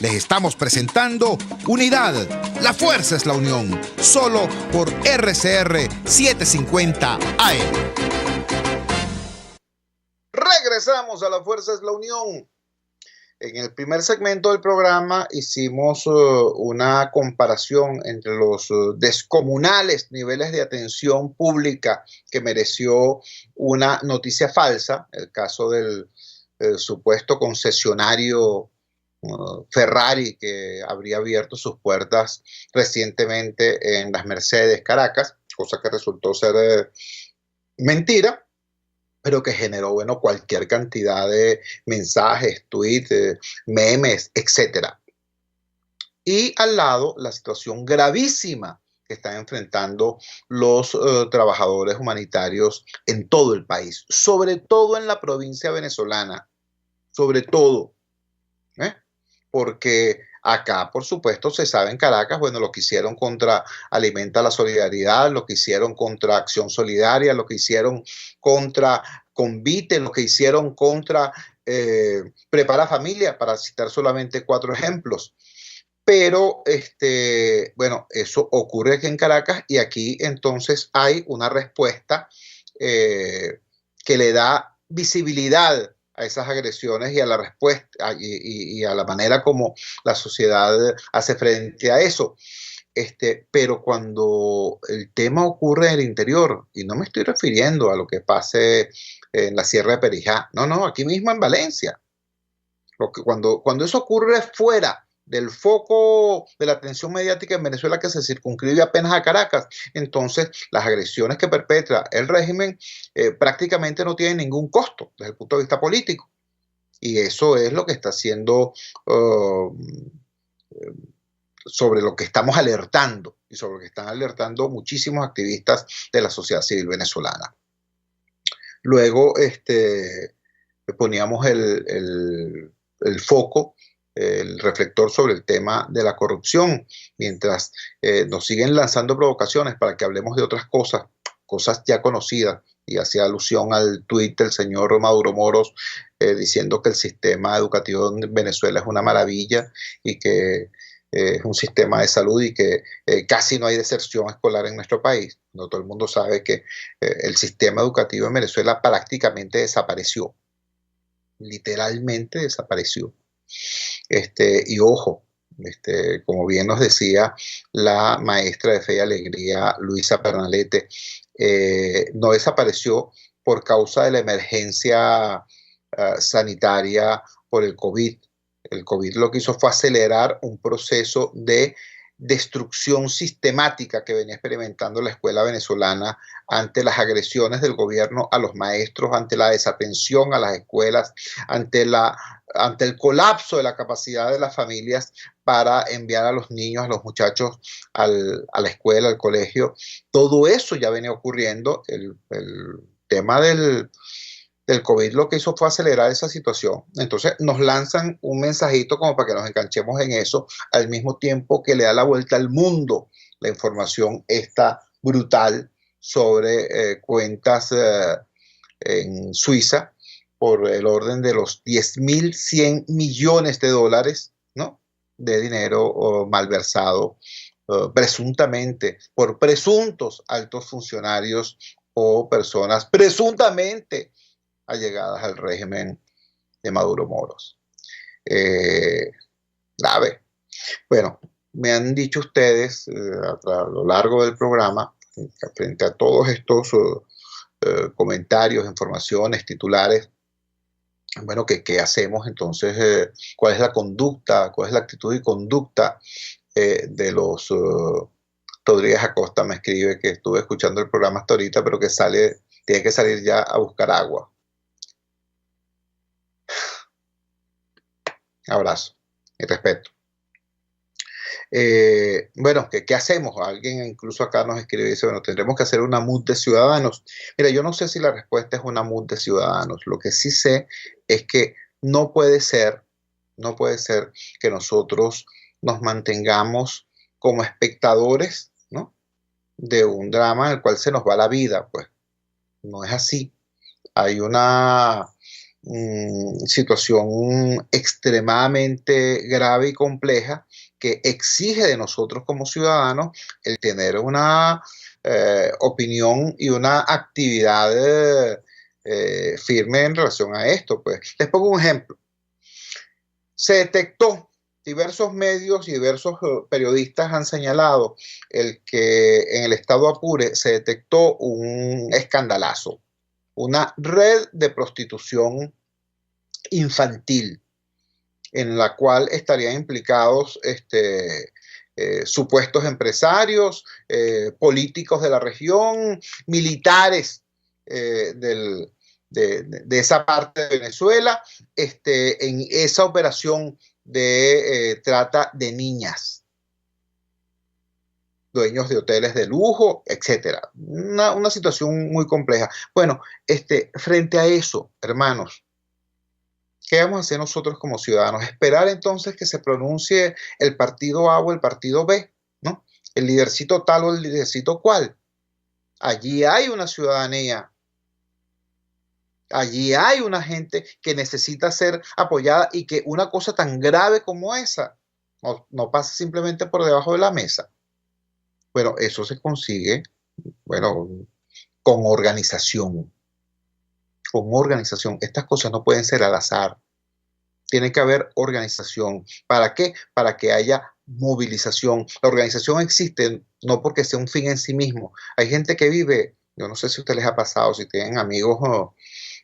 Les estamos presentando Unidad. La fuerza es la unión. Solo por RCR 750 AM. Regresamos a La Fuerza es la Unión. En el primer segmento del programa hicimos una comparación entre los descomunales niveles de atención pública que mereció una noticia falsa, el caso del supuesto concesionario Ferrari que habría abierto sus puertas recientemente en las Mercedes, Caracas, cosa que resultó ser mentira, pero que generó, bueno, cualquier cantidad de mensajes, tweets, memes, etc. Y al lado, la situación gravísima que están enfrentando los trabajadores humanitarios en todo el país, sobre todo en la provincia venezolana, sobre todo, porque acá, por supuesto, se sabe en Caracas, bueno, lo que hicieron contra Alimenta la Solidaridad, lo que hicieron contra Acción Solidaria, lo que hicieron contra Convite, lo que hicieron contra Prepara Familia, para citar solamente 4 ejemplos. Pero, bueno, eso ocurre aquí en Caracas y aquí entonces hay una respuesta que le da visibilidad a esas agresiones y a la respuesta y a la manera como la sociedad hace frente a eso. Pero cuando el tema ocurre en el interior, y no me estoy refiriendo a lo que pase en la Sierra de Perijá, no, aquí mismo en Valencia, cuando eso ocurre fuera del foco de la atención mediática en Venezuela, que se circunscribe apenas a Caracas, entonces las agresiones que perpetra el régimen prácticamente no tienen ningún costo desde el punto de vista político. Y eso es lo que está haciendo, sobre lo que estamos alertando y sobre lo que están alertando muchísimos activistas de la sociedad civil venezolana. Luego poníamos el foco, el reflector sobre el tema de la corrupción, mientras nos siguen lanzando provocaciones para que hablemos de otras cosas ya conocidas, y hacía alusión al tuit del señor Maduro Moros diciendo que el sistema educativo en Venezuela es una maravilla y que es un sistema de salud y que casi no hay deserción escolar en nuestro país. No, todo el mundo sabe que el sistema educativo en Venezuela prácticamente desapareció. literalmente desapareció. Y ojo, como bien nos decía la maestra de Fe y Alegría, Luisa Pernalete, no desapareció por causa de la emergencia sanitaria por el COVID. El COVID lo que hizo fue acelerar un proceso de destrucción sistemática que venía experimentando la escuela venezolana ante las agresiones del gobierno a los maestros, ante la desatención a las escuelas, ante el colapso de la capacidad de las familias para enviar a los niños, a los muchachos a la escuela, al colegio. Todo eso ya venía ocurriendo. El tema del COVID lo que hizo fue acelerar esa situación. Entonces nos lanzan un mensajito como para que nos enganchemos en eso, al mismo tiempo que le da la vuelta al mundo la información esta brutal sobre cuentas en Suiza por el orden de los 10.100 millones de dólares, ¿no?, de dinero malversado presuntamente por presuntos altos funcionarios o personas presuntamente allegadas al régimen de Maduro Moros. Grave. Bueno, me han dicho ustedes a lo largo del programa, frente a todos estos comentarios, informaciones, titulares, bueno, ¿qué hacemos entonces? ¿Cuál es la conducta, cuál es la actitud y conducta de los... Rodríguez Acosta me escribe que estuve escuchando el programa hasta ahorita, pero que tiene que salir ya a buscar agua. Abrazo y respeto. Bueno, ¿qué hacemos? Alguien incluso acá nos escribe y dice, bueno, tendremos que hacer una MUD de ciudadanos. Mira, yo no sé si la respuesta es una MUD de ciudadanos. Lo que sí sé es que no puede ser que nosotros nos mantengamos como espectadores, ¿no?, de un drama en el cual se nos va la vida. Pues no es así. Hay una situación extremadamente grave y compleja que exige de nosotros como ciudadanos el tener una opinión y una actividad firme en relación a esto. Pues les pongo un ejemplo. Se detectó, diversos medios y diversos periodistas han señalado que en el estado Apure se detectó un escandalazo, una red de prostitución infantil en la cual estarían implicados supuestos empresarios, políticos de la región, militares de esa parte de Venezuela, en esa operación de trata de niñas, dueños de hoteles de lujo, etcétera. Una situación muy compleja. Bueno, frente a eso, hermanos, ¿qué vamos a hacer nosotros como ciudadanos? Esperar entonces que se pronuncie el partido A o el partido B, ¿no? El lidercito tal o el lidercito cual. Allí hay una ciudadanía. Allí hay una gente que necesita ser apoyada y que una cosa tan grave como esa no pasa simplemente por debajo de la mesa. Bueno, eso se consigue, bueno, con organización. Con organización. Estas cosas no pueden ser al azar. Tiene que haber organización. ¿Para qué? Para que haya movilización. La organización existe no porque sea un fin en sí mismo. Hay gente que vive, yo no sé si a ustedes les ha pasado, si tienen amigos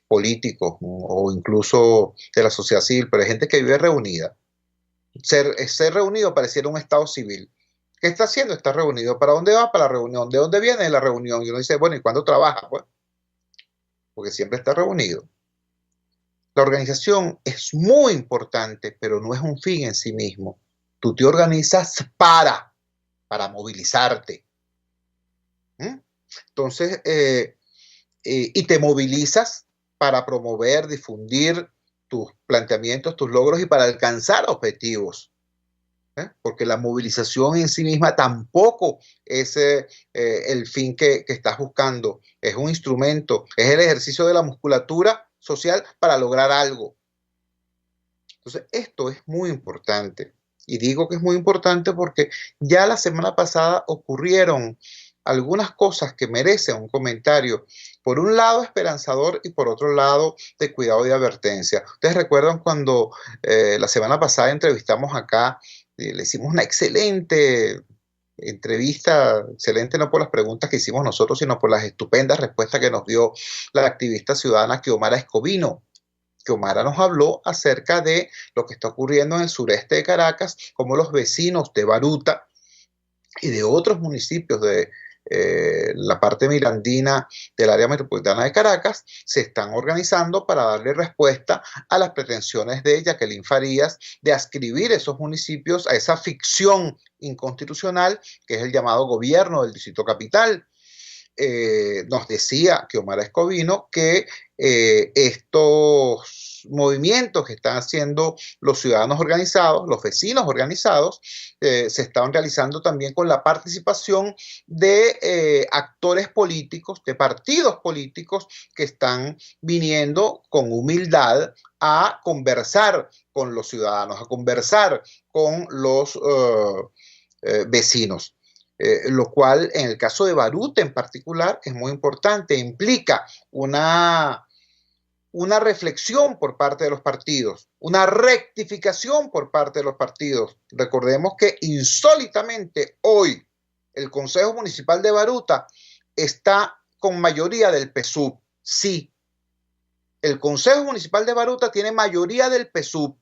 políticos o incluso de la sociedad civil, pero hay gente que vive reunida. Ser reunido pareciera un estado civil. ¿Qué está haciendo? Está reunido. ¿Para dónde va? Para la reunión. ¿De dónde viene la reunión? Y uno dice, bueno, ¿y cuándo trabaja? Pues, porque siempre está reunido. La organización es muy importante, pero no es un fin en sí mismo. Tú te organizas para movilizarte. Entonces, y te movilizas para promover, difundir tus planteamientos, tus logros y para alcanzar objetivos. Porque la movilización en sí misma tampoco es el fin que estás buscando. Es un instrumento, es el ejercicio de la musculatura social para lograr algo. Entonces, esto es muy importante. Y digo que es muy importante porque ya la semana pasada ocurrieron algunas cosas que merecen un comentario, por un lado esperanzador y por otro lado de cuidado y de advertencia. Ustedes recuerdan cuando la semana pasada entrevistamos acá, le hicimos una excelente entrevista, excelente no por las preguntas que hicimos nosotros, sino por las estupendas respuestas que nos dio la activista ciudadana Xiomara Escobino. Xiomara nos habló acerca de lo que está ocurriendo en el sureste de Caracas, cómo los vecinos de Baruta y de otros municipios de la parte mirandina del área metropolitana de Caracas se están organizando para darle respuesta a las pretensiones de Jacqueline Farías de adscribir esos municipios a esa ficción inconstitucional que es el llamado gobierno del Distrito Capital. Nos decía Xiomara Escobino que estos movimientos que están haciendo los ciudadanos organizados, los vecinos organizados, se están realizando también con la participación de actores políticos, de partidos políticos que están viniendo con humildad a conversar con los ciudadanos, a conversar con los vecinos. Lo cual en el caso de Baruta en particular es muy importante, implica una reflexión por parte de los partidos, una rectificación por parte de los partidos. Recordemos que insólitamente hoy el Consejo Municipal de Baruta está con mayoría del PSUV. Sí, el Consejo Municipal de Baruta tiene mayoría del PSUV.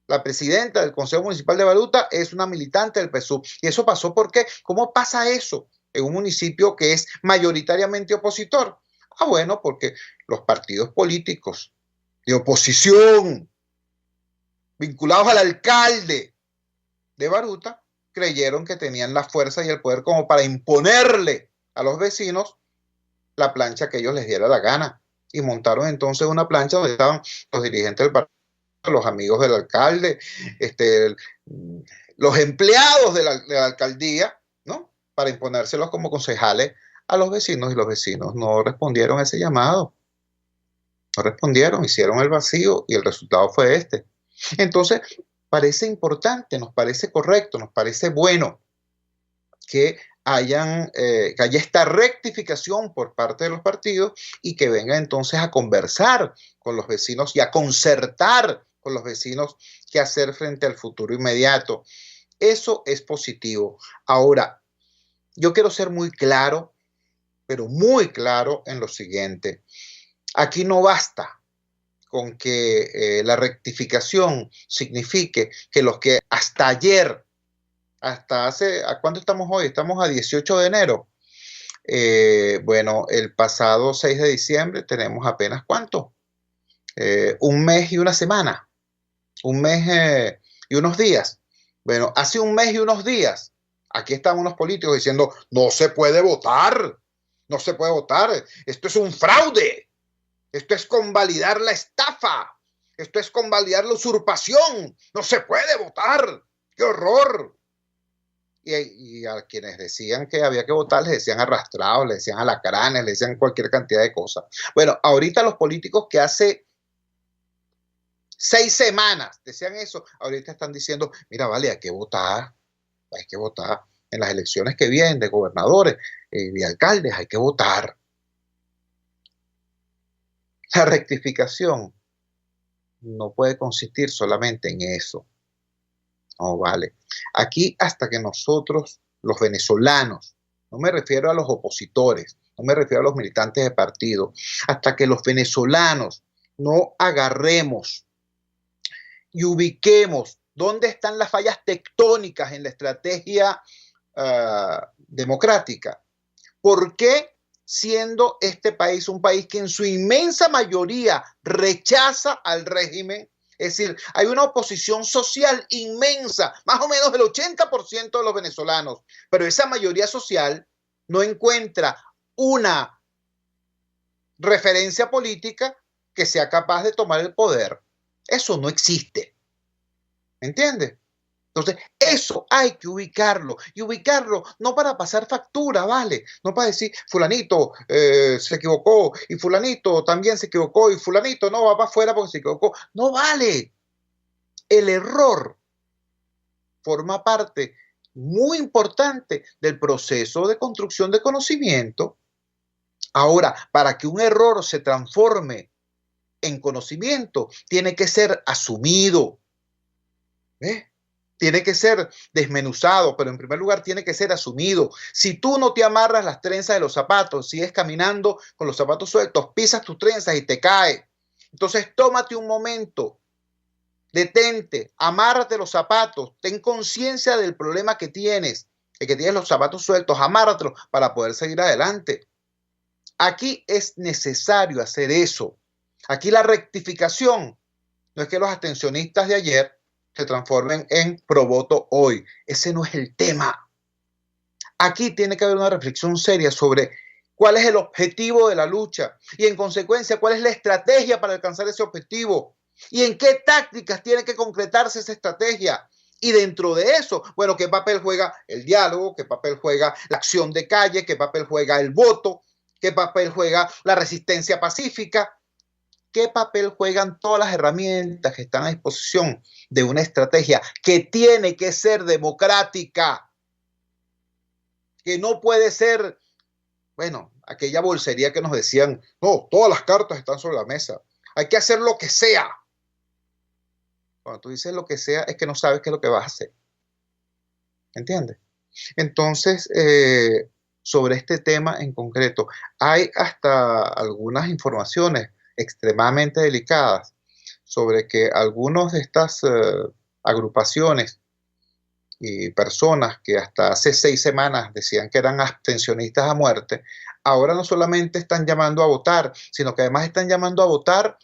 La presidenta del Consejo Municipal de Baruta es una militante del PSUV. ¿Y eso pasó por qué? ¿Cómo pasa eso en un municipio que es mayoritariamente opositor? Ah, bueno, porque los partidos políticos de oposición vinculados al alcalde de Baruta creyeron que tenían la fuerza y el poder como para imponerle a los vecinos la plancha que ellos les diera la gana. Y montaron entonces una plancha donde estaban los dirigentes del partido, los amigos del alcalde, los empleados de la alcaldía, ¿no? Para imponérselos como concejales a los vecinos, y los vecinos no respondieron a ese llamado. No respondieron, hicieron el vacío y el resultado fue este. Entonces, parece importante, nos parece correcto, nos parece bueno que haya esta rectificación por parte de los partidos y que vengan entonces a conversar con los vecinos y a concertar con los vecinos qué hacer frente al futuro inmediato. Eso es positivo. Ahora, yo quiero ser muy claro, pero muy claro en lo siguiente. Aquí no basta con que la rectificación signifique que los que hasta ayer, hasta hace, ¿a cuánto estamos hoy? Estamos a 18 de enero. Bueno, el pasado 6 de diciembre tenemos apenas ¿cuánto? Un mes y una semana. Un mes y unos días. Bueno, hace un mes y unos días, aquí estaban unos políticos diciendo, no se puede votar, no se puede votar, esto es un fraude, esto es convalidar la estafa, esto es convalidar la usurpación, no se puede votar, qué horror. Y a quienes decían que había que votar, les decían arrastrados, les decían alacranes, les decían cualquier cantidad de cosas. Bueno, ahorita los políticos que hace 6 semanas decían eso, ahorita están diciendo, mira, vale, hay que votar en las elecciones que vienen de gobernadores y alcaldes, hay que votar. La rectificación no puede consistir solamente en eso. No vale. Aquí hasta que nosotros, los venezolanos, no me refiero a los opositores, no me refiero a los militantes de partido, hasta que los venezolanos no agarremos y ubiquemos dónde están las fallas tectónicas en la estrategia democrática. ¿Por qué, siendo este país un país que en su inmensa mayoría rechaza al régimen? Es decir, hay una oposición social inmensa, más o menos el 80% de los venezolanos, pero esa mayoría social no encuentra una referencia política que sea capaz de tomar el poder. Eso no existe. ¿Me entiendes? Entonces, eso hay que ubicarlo. Y ubicarlo no para pasar factura, ¿vale? No para decir, fulanito se equivocó, y fulanito también se equivocó, y fulanito no va para afuera porque se equivocó. No vale. El error forma parte muy importante del proceso de construcción de conocimiento. Ahora, para que un error se transforme en conocimiento, tiene que ser asumido, ¿ves? Tiene que ser desmenuzado, pero en primer lugar tiene que ser asumido. Si tú no te amarras las trenzas de los zapatos, sigues caminando con los zapatos sueltos, pisas tus trenzas y te caes. Entonces tómate un momento, detente, amárrate los zapatos, ten conciencia del problema que tienes, de que tienes los zapatos sueltos, amárratelos para poder seguir adelante. Aquí es necesario hacer eso. Aquí la rectificación no es que los abstencionistas de ayer se transformen en pro voto hoy. Ese no es el tema. Aquí tiene que haber una reflexión seria sobre cuál es el objetivo de la lucha y en consecuencia cuál es la estrategia para alcanzar ese objetivo y en qué tácticas tiene que concretarse esa estrategia. Y dentro de eso, bueno, ¿qué papel juega el diálogo? ¿Qué papel juega la acción de calle? ¿Qué papel juega el voto? ¿Qué papel juega la resistencia pacífica? ¿Qué papel juegan todas las herramientas que están a disposición de una estrategia que tiene que ser democrática? Que no puede ser, bueno, aquella bolsería que nos decían, no, todas las cartas están sobre la mesa. Hay que hacer lo que sea. Cuando tú dices lo que sea, es que no sabes qué es lo que vas a hacer. ¿Entiendes? Entonces, sobre este tema en concreto, hay hasta algunas informaciones extremadamente delicadas sobre que algunas de estas agrupaciones y personas que hasta hace 6 semanas decían que eran abstencionistas a muerte, ahora no solamente están llamando a votar, sino que además están llamando a votar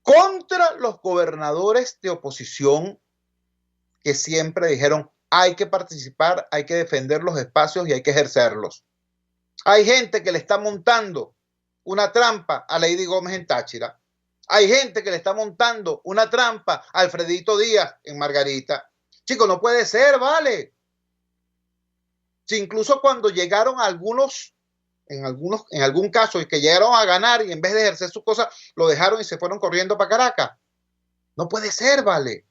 contra los gobernadores de oposición que siempre dijeron hay que participar, hay que defender los espacios y hay que ejercerlos. Hay gente que le está montando una trampa a Lady Gómez en Táchira. Hay gente que le está montando una trampa a Alfredito Díaz en Margarita. Chicos, no puede ser, ¿vale? Si incluso cuando llegaron algunos, en algún caso, y que llegaron a ganar y en vez de ejercer sus cosas, lo dejaron y se fueron corriendo para Caracas. No puede ser, ¿vale?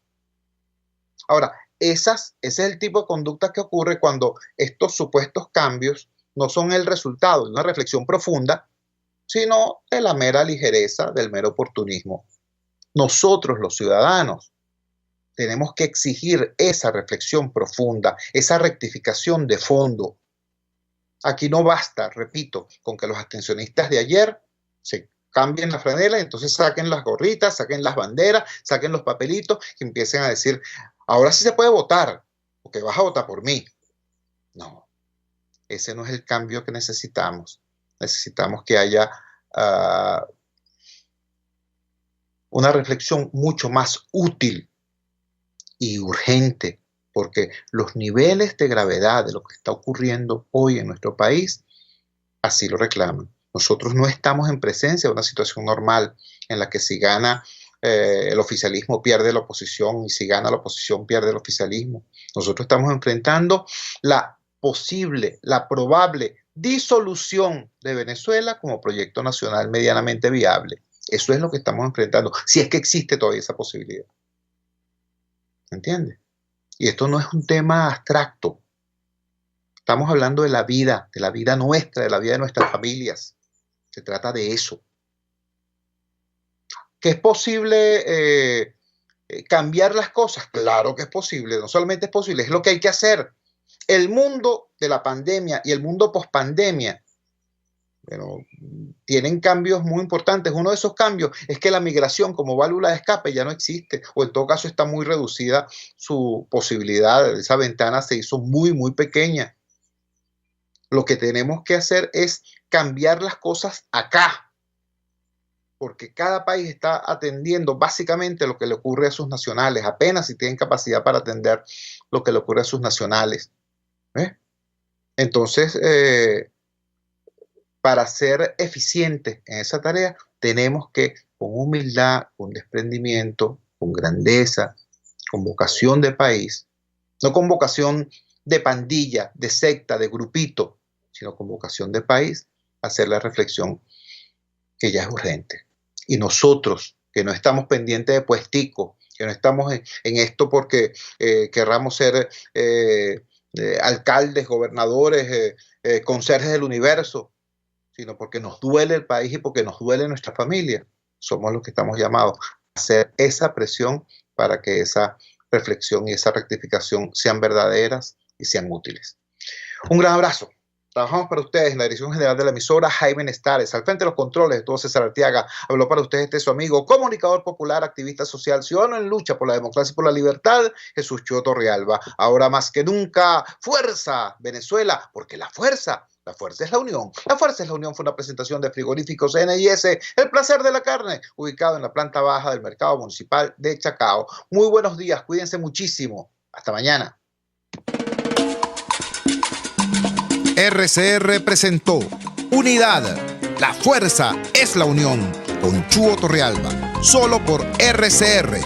Ahora, ese es el tipo de conducta que ocurre cuando estos supuestos cambios no son el resultado de una reflexión profunda, sino de la mera ligereza, del mero oportunismo. Nosotros, los ciudadanos, tenemos que exigir esa reflexión profunda, esa rectificación de fondo. Aquí no basta, repito, con que los abstencionistas de ayer se cambien la franela y entonces saquen las gorritas, saquen las banderas, saquen los papelitos y empiecen a decir, ahora sí se puede votar, porque vas a votar por mí. No, ese no es el cambio que necesitamos. Necesitamos que haya una reflexión mucho más útil y urgente, porque los niveles de gravedad de lo que está ocurriendo hoy en nuestro país así lo reclaman. Nosotros no estamos en presencia de una situación normal en la que si gana el oficialismo pierde la oposición y si gana la oposición pierde el oficialismo. Nosotros estamos enfrentando la posible, la probable disolución de Venezuela como proyecto nacional medianamente viable. Eso es lo que estamos enfrentando, si es que existe todavía esa posibilidad. ¿Entiendes? Y esto no es un tema abstracto. Estamos hablando de la vida nuestra, de la vida de nuestras familias. Se trata de eso. ¿Que es posible cambiar las cosas? Claro que es posible. No solamente es posible, es lo que hay que hacer. El mundo de la pandemia y el mundo pospandemia, bueno, tienen cambios muy importantes. Uno de esos cambios es que la migración como válvula de escape ya no existe, o en todo caso está muy reducida su posibilidad. Esa ventana se hizo muy, muy pequeña. Lo que tenemos que hacer es cambiar las cosas acá, porque cada país está atendiendo básicamente lo que le ocurre a sus nacionales, apenas si tienen capacidad para atender lo que le ocurre a sus nacionales. Entonces, para ser eficientes en esa tarea, tenemos que, con humildad, con desprendimiento, con grandeza, con vocación de país, no con vocación de pandilla, de secta, de grupito, sino con vocación de país, hacer la reflexión que ya es urgente. Y nosotros, que no estamos pendientes de puestico, que no estamos en esto porque querramos ser alcaldes, gobernadores, conserjes del universo, sino porque nos duele el país y porque nos duele nuestra familia. Somos los que estamos llamados a hacer esa presión para que esa reflexión y esa rectificación sean verdaderas y sean útiles. Un gran abrazo. Trabajamos para ustedes en la dirección general de la emisora, Jaime Nestares. Al frente de los controles, todo César Arteaga. Habló para ustedes su amigo, comunicador popular, activista social, ciudadano en lucha por la democracia y por la libertad, Jesús Chua Torrealba. Ahora más que nunca, fuerza, Venezuela, porque la fuerza es la unión. La fuerza es la unión fue una presentación de Frigoríficos N&S, el placer de la carne, ubicado en la planta baja del Mercado Municipal de Chacao. Muy buenos días, cuídense muchísimo. Hasta mañana. RCR presentó Unidad, la fuerza es la unión, con Chuo Torrealba, solo por RCR